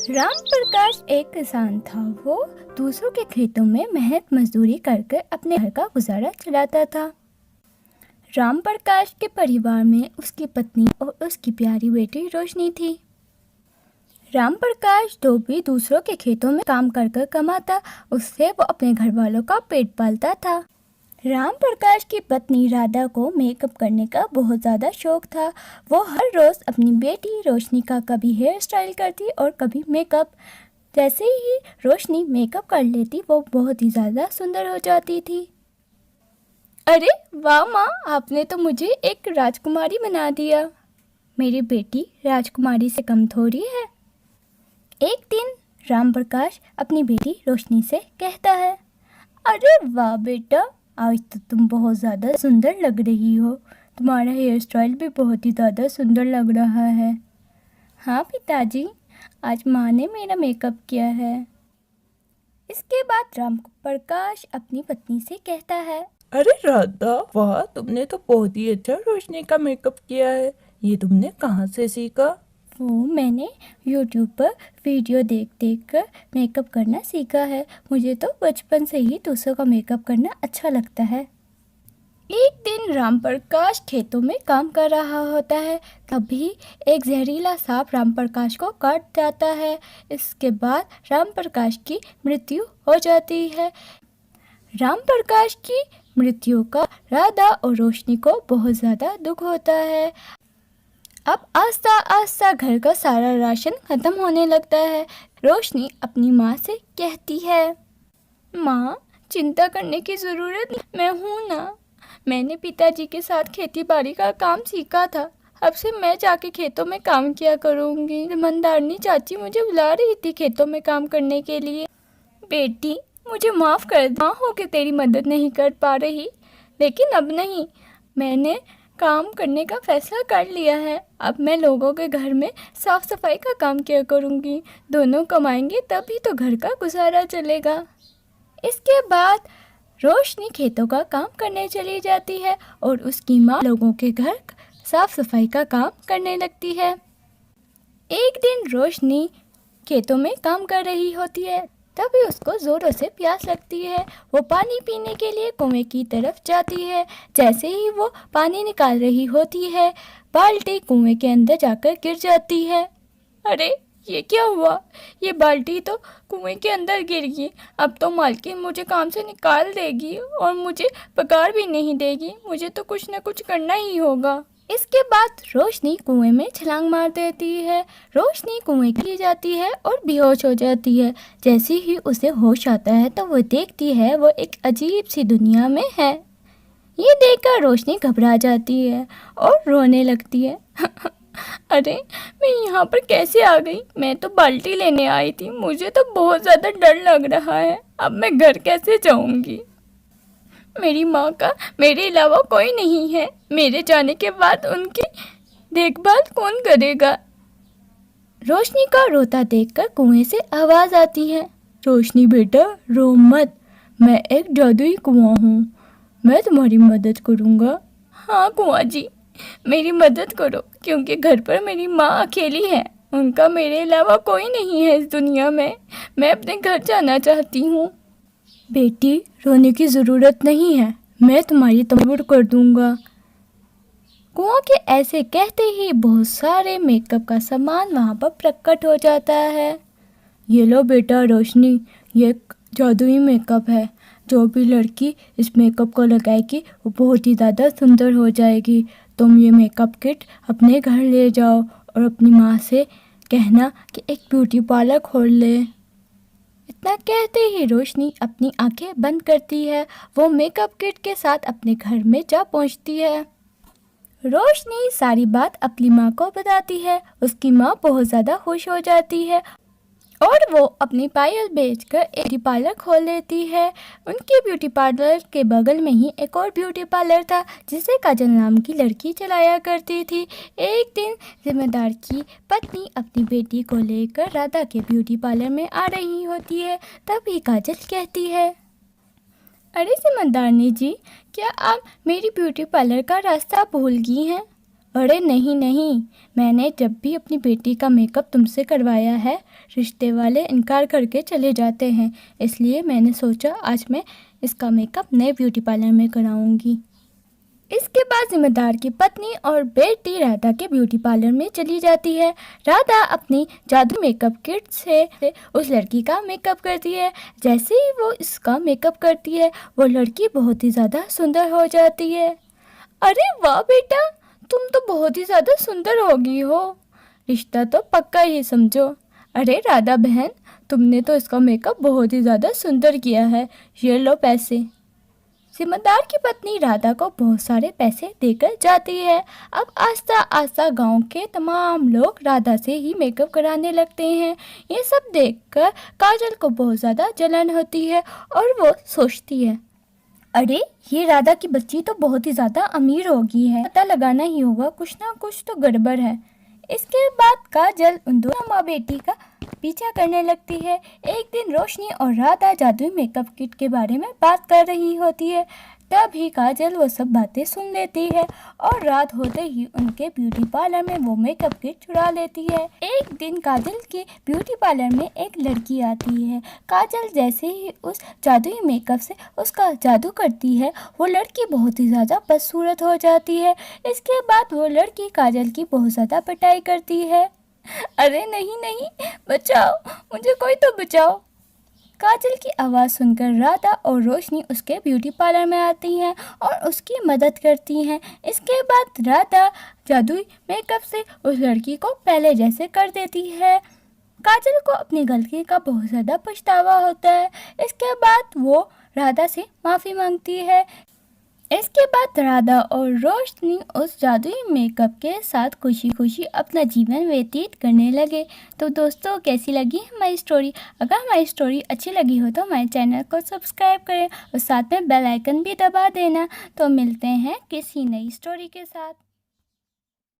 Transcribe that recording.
राम प्रकाश एक किसान था। वो दूसरों के खेतों में मेहनत मजदूरी करके अपने घर का गुजारा चलाता था। राम प्रकाश के परिवार में उसकी पत्नी और उसकी प्यारी बेटी रोशनी थी। राम प्रकाश जो भी दूसरों के खेतों में काम कर कमाता, उससे वो अपने घर वालों का पेट पालता था। राम प्रकाश की पत्नी राधा को मेकअप करने का बहुत ज़्यादा शौक था। वो हर रोज़ अपनी बेटी रोशनी का कभी हेयर स्टाइल करती और कभी मेकअप। जैसे ही रोशनी मेकअप कर लेती, वो बहुत ही ज़्यादा सुंदर हो जाती थी। अरे वाह माँ, आपने तो मुझे एक राजकुमारी बना दिया। मेरी बेटी राजकुमारी से कम थोड़ी है। एक दिन राम प्रकाश अपनी बेटी रोशनी से कहता है, अरे वाह बेटा, आज तो तुम बहुत ज़्यादा सुंदर लग रही हो। तुम्हारा हेयर स्टाइल भी बहुत ही ज़्यादा सुंदर लग रहा है। हाँ पिताजी, आज माँ ने मेरा मेकअप किया है। इसके बाद राम प्रकाश अपनी पत्नी से कहता है, अरे राधा, वाह, तुमने तो बहुत ही अच्छा रोशनी का मेकअप किया है। ये तुमने कहाँ से सीखा? वो मैंने YouTube पर वीडियो देख कर मेकअप करना सीखा है। मुझे तो बचपन से ही दूसरों का मेकअप करना अच्छा लगता है। एक दिन राम प्रकाश खेतों में काम कर रहा होता है। तभी एक जहरीला सांप राम प्रकाश को काट जाता है। इसके बाद राम प्रकाश की मृत्यु हो जाती है। राम प्रकाश की मृत्यु का राधा और रोशनी को बहुत ज़्यादा दुख होता है। अब आस्ता आस्ता घर का सारा राशन खत्म होने लगता है। रोशनी अपनी माँ से कहती है, माँ, चिंता करने की ज़रूरत नहीं, मैं हूँ ना। मैंने पिताजी के साथ खेती बाड़ी का काम सीखा था। अब से मैं जाके खेतों में काम किया करूँगी। ईमानदारनी चाची मुझे बुला रही थी खेतों में काम करने के लिए। बेटी, मुझे माफ़ कर दे, माँ हो के तेरी मदद नहीं कर पा रही, लेकिन अब नहीं। मैंने काम करने का फैसला कर लिया है। अब मैं लोगों के घर में साफ सफाई का काम किया करूँगी। दोनों कमाएंगे तभी तो घर का गुजारा चलेगा। इसके बाद रोशनी खेतों का काम करने चली जाती है और उसकी माँ लोगों के घर साफ सफाई का काम करने लगती है। एक दिन रोशनी खेतों में काम कर रही होती है। तभी उसको ज़ोरों से प्यास लगती है। वो पानी पीने के लिए कुएं की तरफ जाती है। जैसे ही वो पानी निकाल रही होती है, बाल्टी कुएं के अंदर जाकर गिर जाती है। अरे ये क्या हुआ? ये बाल्टी तो कुएं के अंदर गिर गई। अब तो मालकिन मुझे काम से निकाल देगी और मुझे पगार भी नहीं देगी। मुझे तो कुछ ना कुछ करना ही होगा। इसके बाद रोशनी कुएं में छलांग मार देती है। रोशनी कुएं के लिए जाती है और बेहोश हो जाती है। जैसे ही उसे होश आता है तो वो देखती है वो एक अजीब सी दुनिया में है। ये देखकर रोशनी घबरा जाती है और रोने लगती है। अरे मैं यहाँ पर कैसे आ गई? मैं तो बाल्टी लेने आई थी। मुझे तो बहुत ज़्यादा डर लग रहा है। अब मैं घर कैसे जाऊँगी? मेरी माँ का मेरे अलावा कोई नहीं है। मेरे जाने के बाद उनकी देखभाल कौन करेगा? रोशनी का रोता देखकर कुएं से आवाज़ आती है, रोशनी बेटा, रो मत। मैं एक जादुई कुआं हूँ। मैं तुम्हारी मदद करूँगा। हाँ कुआं जी, मेरी मदद करो, क्योंकि घर पर मेरी माँ अकेली है। उनका मेरे अलावा कोई नहीं है इस दुनिया में। मैं अपने घर जाना चाहती हूँ। बेटी, रोने की ज़रूरत नहीं है। मैं तुम्हारी मदद कर दूँगा। कुआं के ऐसे कहते ही बहुत सारे मेकअप का सामान वहाँ पर प्रकट हो जाता है। ये लो बेटा रोशनी, ये जादुई मेकअप है। जो भी लड़की इस मेकअप को लगाएगी वो बहुत ही ज़्यादा सुंदर हो जाएगी। तुम ये मेकअप किट अपने घर ले जाओ और अपनी माँ से कहना कि एक ब्यूटी पार्लर खोल ले। इतना कहते ही रोशनी अपनी आंखें बंद करती है। वो मेकअप किट के साथ अपने घर में जा पहुंचती है। रोशनी सारी बात अपनी माँ को बताती है। उसकी माँ बहुत ज़्यादा खुश हो जाती है और वो अपनी पायल बेचकर एक ब्यूटी पार्लर खोल लेती है। उनके ब्यूटी पार्लर के बगल में ही एक और ब्यूटी पार्लर था, जिसे काजल नाम की लड़की चलाया करती थी। एक दिन जिम्मेदार की पत्नी अपनी बेटी को लेकर राधा के ब्यूटी पार्लर में आ रही होती है। तभी काजल कहती है, अरे जिम्मेदारनी जी, क्या आप मेरी ब्यूटी पार्लर का रास्ता भूल गई हैं? अरे नहीं नहीं, मैंने जब भी अपनी बेटी का मेकअप तुमसे करवाया है, रिश्ते वाले इनकार करके चले जाते हैं, इसलिए मैंने सोचा आज मैं इसका मेकअप नए ब्यूटी पार्लर में कराऊंगी। इसके बाद जिम्मेदार की पत्नी और बेटी राधा के ब्यूटी पार्लर में चली जाती है। राधा अपनी जादू मेकअप किट से उस लड़की का मेकअप करती है। जैसे ही वो इसका मेकअप करती है, वो लड़की बहुत ही ज़्यादा सुंदर हो जाती है। अरे वाह बेटा, तुम तो बहुत ही ज़्यादा सुंदर हो गई हो, रिश्ता तो पक्का ही समझो। अरे राधा बहन, तुमने तो इसका मेकअप बहुत ही ज़्यादा सुंदर किया है, ये लो पैसे। जिम्मेदार की पत्नी राधा को बहुत सारे पैसे देकर जाती है। अब आस्ता आस्ता गांव के तमाम लोग राधा से ही मेकअप कराने लगते हैं। ये सब देखकर काजल को बहुत ज़्यादा जलन होती है और वो सोचती है, अरे ये राधा की बच्ची तो बहुत ही ज़्यादा अमीर हो गई है, पता लगाना ही होगा, कुछ ना कुछ तो गड़बड़ है। इसके बाद काजल उन दोनों माँ बेटी का पीछा करने लगती है। एक दिन रोशनी और राधा जादुई मेकअप किट के बारे में बात कर रही होती है। तभी काजल वो सब बातें सुन लेती है और रात होते ही उनके ब्यूटी पार्लर में वो मेकअप किट चुरा लेती है। एक दिन काजल के ब्यूटी पार्लर में एक लड़की आती है। काजल जैसे ही उस जादुई मेकअप से उसका जादू करती है, वो लड़की बहुत ही ज़्यादा बदसूरत हो जाती है। इसके बाद वो लड़की काजल की बहुत ज़्यादा पिटाई करती है। अरे नहीं नहीं, बचाओ, मुझे कोई तो बचाओ। काजल की आवाज़ सुनकर राधा और रोशनी उसके ब्यूटी पार्लर में आती हैं और उसकी मदद करती हैं। इसके बाद राधा जादुई मेकअप से उस लड़की को पहले जैसे कर देती है। काजल को अपनी गलती का बहुत ज़्यादा पछतावा होता है। इसके बाद वो राधा से माफ़ी मांगती है। इसके बाद राधा और रोशनी उस जादुई मेकअप के साथ खुशी खुशी अपना जीवन व्यतीत करने लगे। तो दोस्तों, कैसी लगी हमारी स्टोरी? अगर हमारी स्टोरी अच्छी लगी हो तो हमारे चैनल को सब्सक्राइब करें और साथ में बेल आइकन भी दबा देना। तो मिलते हैं किसी नई स्टोरी के साथ।